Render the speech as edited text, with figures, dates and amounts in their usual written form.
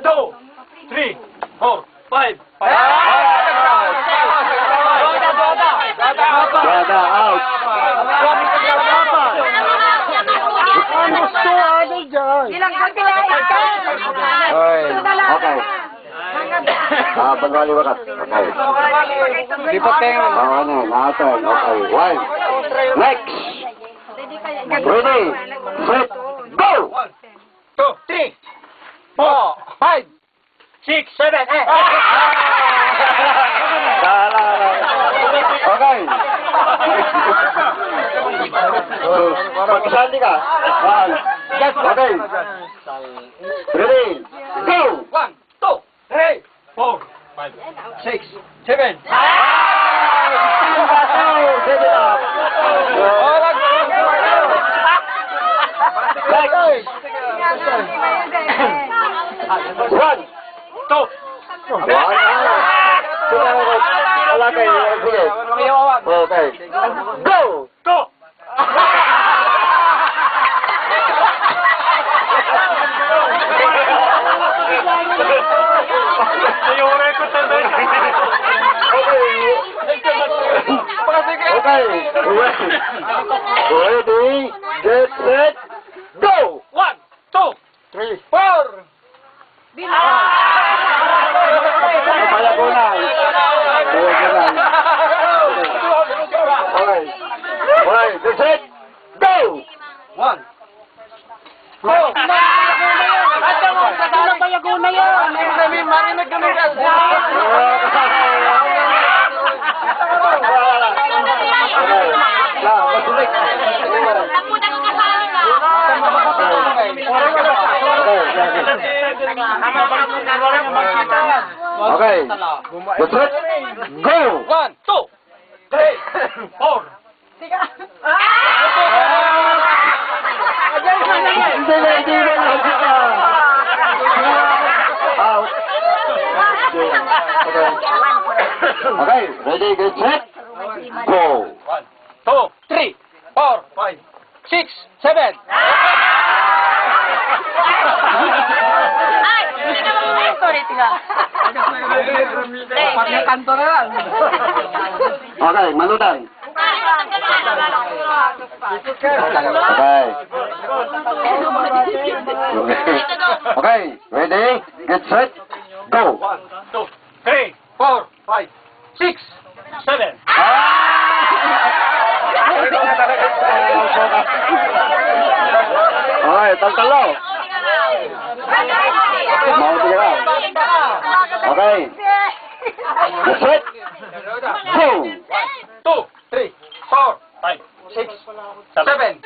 2, 3, 4, 5. Dada, out. Okay. Pagwali wakat. Okay. Lipat kayo. Ano, natin. Okay, one. Next. Ready, set, go! 2, 3, 4, 5, 6, 7, 8. Okay. Pagkasali ka. One. Okay. Ready, go! 1, 2, 3, 4, 5, 6, 7. Set it up. One. 2. Okay. Go! Go! Yung record na doon. Okay. Ready, get set, go! 1, 2, 3, 4. Payagunan. Okay. Okay, get set, go! 1. Go! At mo, sa talang payaguna yan. Marinig kami kasi. Okay. Get set, go! 1, 2, 3, 4. Hindi na. Out. Okay, ready, get set, go! 1, 2, 3, 4, 5, 6, 7. Ay, hindi ka mag-resto rito ka. Kanto na lang. Okay, manudan. Okay. Okay, ready, get set, go! 1, 2, 3, 4, 5, 6, 7. Okay, talo. Mauti ka lang. Okay. Get set, go! 1, 2, 3, 4, 5, 6, 7.